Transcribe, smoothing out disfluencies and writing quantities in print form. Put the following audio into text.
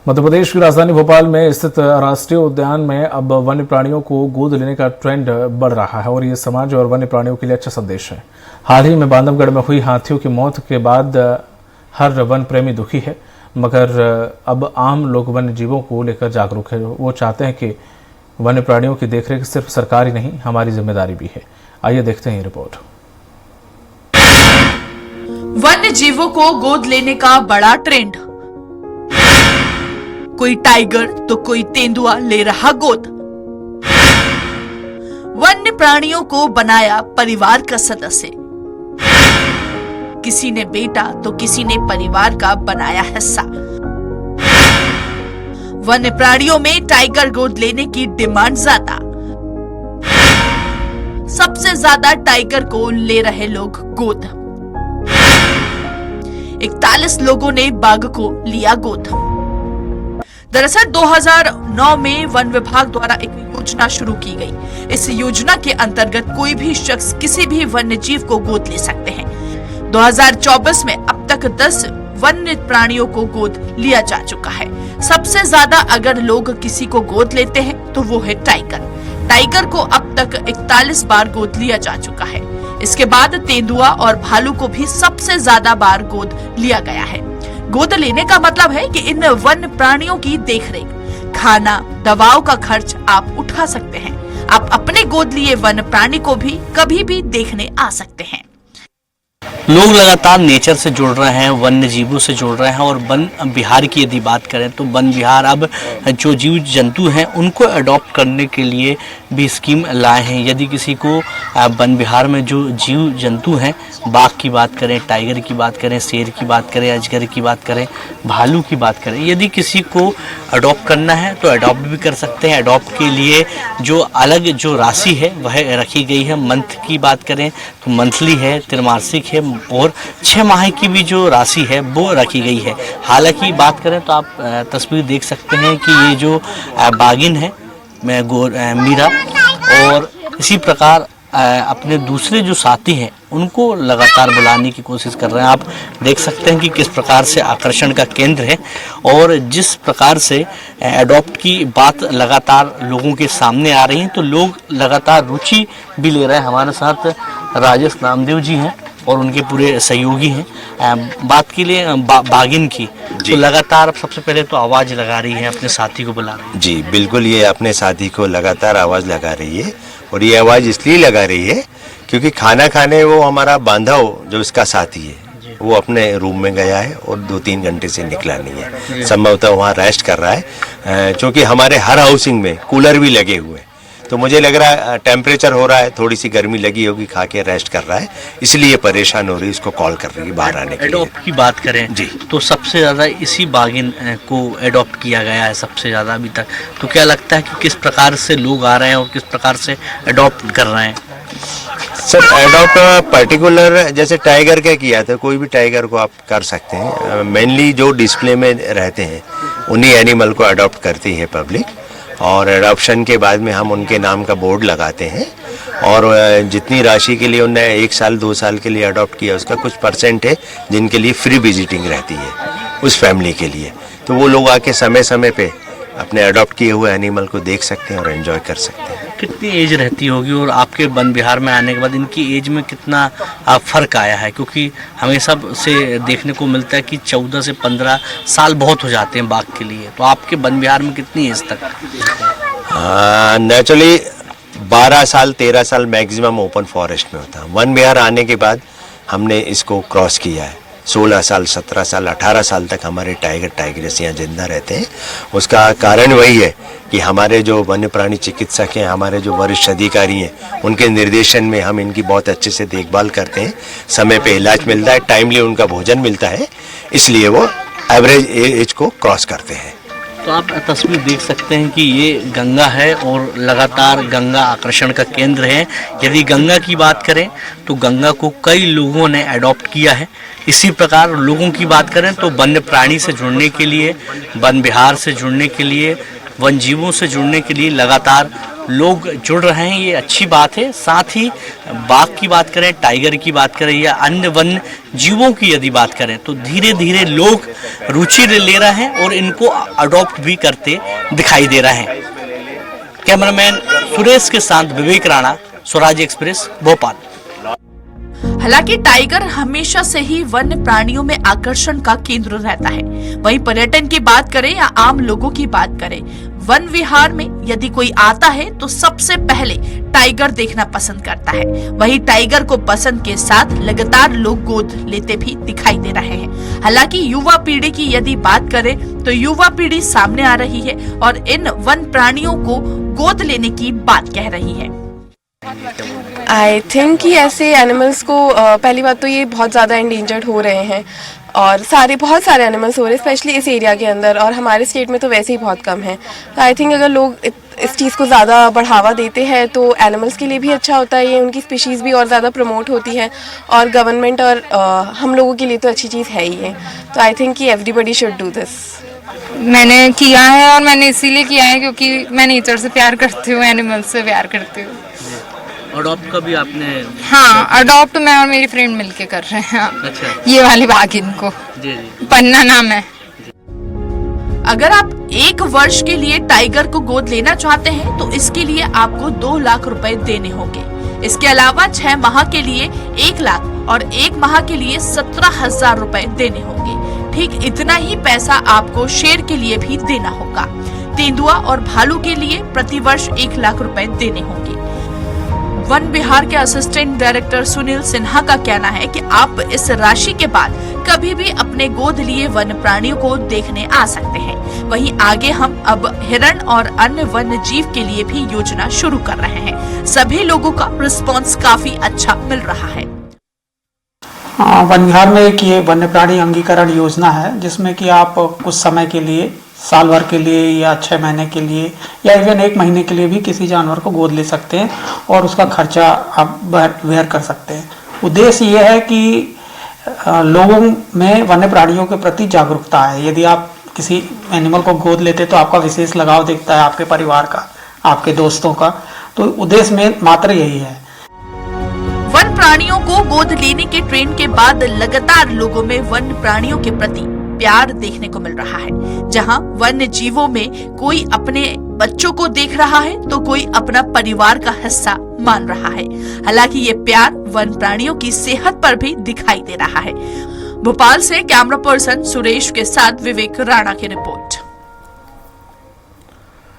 मध्य प्रदेश की राजधानी भोपाल में स्थित राष्ट्रीय उद्यान में अब वन्य प्राणियों को गोद लेने का ट्रेंड बढ़ रहा है और ये समाज और वन्य प्राणियों के लिए अच्छा संदेश है। हाल ही में बांधवगढ़ में हुई हाथियों की मौत के बाद हर वन प्रेमी दुखी है, मगर अब आम लोग वन्य जीवों को लेकर जागरूक है। वो चाहते हैं कि वन्य प्राणियों की देखरेख सिर्फ सरकारी नहीं, हमारी जिम्मेदारी भी है। आइए देखते हैं ये रिपोर्ट। वन्य जीवों को गोद लेने का बड़ा ट्रेंड। कोई टाइगर तो कोई तेंदुआ ले रहा गोद। वन्य प्राणियों को बनाया परिवार का सदस्य। किसी ने बेटा तो किसी ने परिवार का बनाया हिस्सा। वन्य प्राणियों में टाइगर गोद लेने की डिमांड ज्यादा। सबसे ज्यादा टाइगर को ले रहे लोग गोद। 41 लोगों ने बाघ को लिया गोद। दरअसल 2009 में वन विभाग द्वारा एक योजना शुरू की गई। इस योजना के अंतर्गत कोई भी शख्स किसी भी वन्य जीव को गोद ले सकते हैं। 2024 में अब तक 10 वन्य प्राणियों को गोद लिया जा चुका है। सबसे ज्यादा अगर लोग किसी को गोद लेते हैं तो वो है टाइगर। टाइगर को अब तक 41 बार गोद लिया जा चुका है। इसके बाद तेंदुआ और भालू को भी सबसे ज्यादा बार गोद लिया गया है। गोद लेने का मतलब है कि इन वन्य प्राणियों की देखरेख, खाना, दवाओं का खर्च आप उठा सकते हैं। आप अपने गोद लिए वन्य प्राणी को भी कभी भी देखने आ सकते हैं। लोग लगातार नेचर से जुड़ रहे हैं, वन्य जीवों से जुड़ रहे हैं और वन विहार की यदि बात करें तो वन विहार अब जो जीव जंतु हैं उनको अडॉप्ट करने के लिए भी स्कीम लाए हैं। यदि किसी को वन विहार में जो जीव जंतु हैं, बाघ की बात करें, टाइगर की बात करें, शेर की बात करें, अजगर की बात करें, भालू की बात करें, यदि किसी को अडॉप्ट करना है तो अडॉप्ट भी कर सकते हैं। अडॉप्ट के लिए जो अलग जो राशि है वह रखी गई है। मंथ की बात करें तो मंथली है, त्रैमासिक है और 6 माह की भी जो राशि है वो रखी गई है। हालांकि बात करें तो आप तस्वीर देख सकते हैं कि ये जो बागिन है मीरा और इसी प्रकार अपने दूसरे जो साथी हैं उनको लगातार बुलाने की कोशिश कर रहे हैं। आप देख सकते हैं कि किस प्रकार से आकर्षण का केंद्र है और जिस प्रकार से एडॉप्ट की बात लगातार लोगों के सामने आ रही है तो लोग लगातार रुचि भी ले रहे हैं। हमारे साथ राजेश नामदेव जी हैं और उनके पूरे सहयोगी हैं। बात के लिए बागिन की तो लगातार सबसे पहले तो आवाज़ लगा रही है, अपने साथी को बुला रही है। जी बिल्कुल, ये अपने साथी को लगातार आवाज़ लगा रही है और ये आवाज़ इसलिए लगा रही है क्योंकि खाना खाने वो हमारा बांधव जो इसका साथी है वो अपने रूम में गया है और 2-3 घंटे से निकला नहीं है। संभवतः वहाँ रेस्ट कर रहा है क्योंकि हमारे हर हाउसिंग में कूलर भी लगे हुए हैं, तो मुझे लग रहा है टेम्परेचर हो रहा है, थोड़ी सी गर्मी लगी होगी, खा के रेस्ट कर रहा है, इसलिए परेशान हो रही है, इसको कॉल कर रही है बाहर आने के लिए। एडॉप्ट की बात करें जी तो सबसे ज़्यादा इसी बागिन को एडॉप्ट किया गया है सबसे ज़्यादा अभी तक। तो क्या लगता है कि किस प्रकार से लोग आ रहे हैं और किस प्रकार से एडॉप्ट कर रहे हैं? सर एडॉप्ट पर्टिकुलर जैसे टाइगर का किया था, कोई भी टाइगर को आप कर सकते हैं। मेनली जो डिस्प्ले में रहते हैं उन्हीं एनिमल को अडॉप्ट करती है पब्लिक और एडॉप्शन के बाद में हम उनके नाम का बोर्ड लगाते हैं और जितनी राशि के लिए उन्हें 1 साल 2 साल के लिए अडॉप्ट किया उसका कुछ % है जिनके लिए फ्री विजिटिंग रहती है उस फैमिली के लिए। तो वो लोग आके समय समय पे अपने अडॉप्ट किए हुए एनिमल को देख सकते हैं और एंजॉय कर सकते हैं। कितनी एज रहती होगी और आपके वन विहार में आने के बाद इनकी एज में कितना फ़र्क आया है? क्योंकि हमें सब से देखने को मिलता है कि 14 से 15 साल बहुत हो जाते हैं बाघ के लिए, तो आपके वन विहार में कितनी एज तक? नेचुरली 12 साल 13 साल मैक्सिमम ओपन फॉरेस्ट में होता है। वन विहार आने के बाद हमने इसको क्रॉस किया है। 16 साल 17 साल 18 साल तक हमारे टाइगर्स यहाँ जिंदा रहते हैं। उसका कारण वही है कि हमारे जो वन्य प्राणी चिकित्सक हैं, हमारे जो वरिष्ठ अधिकारी हैं, उनके निर्देशन में हम इनकी बहुत अच्छे से देखभाल करते हैं। समय पे इलाज मिलता है, टाइमली उनका भोजन मिलता है, इसलिए वो एवरेज एज को क्रॉस करते हैं। तो आप तस्वीर देख सकते हैं कि ये गंगा है और लगातार गंगा आकर्षण का केंद्र है। यदि गंगा की बात करें तो गंगा को कई लोगों ने अडॉप्ट किया है। इसी प्रकार लोगों की बात करें तो वन्य प्राणी से जुड़ने के लिए, वन विहार से जुड़ने के लिए, वन जीवों से जुड़ने के लिए लगातार लोग जुड़ रहे हैं, ये अच्छी बात है। साथ ही बाघ की बात करें, टाइगर की बात करें या अन्य वन्य जीवों की यदि बात करें तो धीरे धीरे लोग रुचि ले रहे हैं और इनको अडॉप्ट भी करते दिखाई दे रहे हैं। कैमरामैन सुरेश के साथ विवेक राणा, स्वराज एक्सप्रेस, भोपाल। हालांकि टाइगर हमेशा से ही वन्य प्राणियों में आकर्षण का केंद्र रहता है। वहीं पर्यटन की बात करें या आम लोगों की बात करें, वन विहार में यदि कोई आता है तो सबसे पहले टाइगर देखना पसंद करता है। वहीं टाइगर को पसंद के साथ लगातार लोग गोद लेते भी दिखाई दे रहे हैं। हालांकि युवा पीढ़ी की यदि बात करें तो युवा पीढ़ी सामने आ रही है और इन वन प्राणियों को गोद लेने की बात कह रही है। आई थिंक कि ऐसे एनिमल्स को पहली बात तो ये बहुत ज़्यादा एंडेंजर्ड हो रहे हैं और बहुत सारे एनिमल्स हो रहे हैं स्पेशली इस एरिया के अंदर, और हमारे स्टेट में तो वैसे ही बहुत कम है। तो आई थिंक अगर लोग इस चीज़ को ज़्यादा बढ़ावा देते हैं तो एनिमल्स के लिए भी अच्छा होता है, ये उनकी स्पीशीज़ भी और ज़्यादा प्रमोट होती है और गवर्नमेंट और हम लोगों के लिए तो अच्छी चीज़ है ही है। तो आई थिंक कि एवरीबडी शुड डू दिस। मैंने किया है और मैंने इसीलिए किया है क्योंकि मैं नेचर से प्यार करती हूँ, एनिमल्स से प्यार करती हूँ। अडॉप्ट का भी आपने? हाँ, अडॉप्ट मैं और मेरी फ्रेंड मिलके कर रहे हैं। अच्छा। ये वाली बाघ इनको जी जी। पन्ना नाम है। अगर आप 1 वर्ष के लिए टाइगर को गोद लेना चाहते हैं तो इसके लिए आपको 2 लाख रुपए देने होंगे। इसके अलावा 6 माह के लिए 1 लाख और 1 माह के लिए 17,000 रुपए देने होंगे। ठीक इतना ही पैसा आपको शेर के लिए भी देना होगा। तेंदुआ और भालू के लिए प्रतिवर्ष 1 लाख रुपए देने होंगे। वन विहार के असिस्टेंट डायरेक्टर सुनील सिन्हा का कहना है कि आप इस राशि के बाद कभी भी अपने गोद लिए वन्य प्राणियों को देखने आ सकते हैं। वहीं आगे हम अब हिरण और अन्य वन्य जीव के लिए भी योजना शुरू कर रहे हैं। सभी लोगों का रिस्पांस काफी अच्छा मिल रहा है। वन विहार में एक ये वन्य प्राणी अंगीकरण योजना है जिसमें कि आप कुछ समय के लिए, साल भर के लिए या 6 महीने के लिए या इवन 1 महीने के लिए भी किसी जानवर को गोद ले सकते हैं और उसका खर्चा आप बेयर कर सकते हैं। उद्देश्य ये है कि लोगों में वन्य प्राणियों के प्रति जागरूकता है। यदि आप किसी एनिमल को गोद लेते तो आपका विशेष लगाव दिखता है, आपके परिवार का, आपके दोस्तों का। तो उद्देश्य में मात्र यही है। वन प्राणियों को गोद लेने के ट्रेंड के बाद लगातार लोगों में वन्य प्राणियों के प्रति प्यार देखने को मिल रहा है। जहां वन्य जीवों में कोई अपने बच्चों को देख रहा है तो कोई अपना परिवार का हिस्सा मान रहा है। हालांकि ये प्यार वन प्राणियों की सेहत पर भी दिखाई दे रहा है। भोपाल से कैमरा पर्सन सुरेश के साथ विवेक राणा की रिपोर्ट।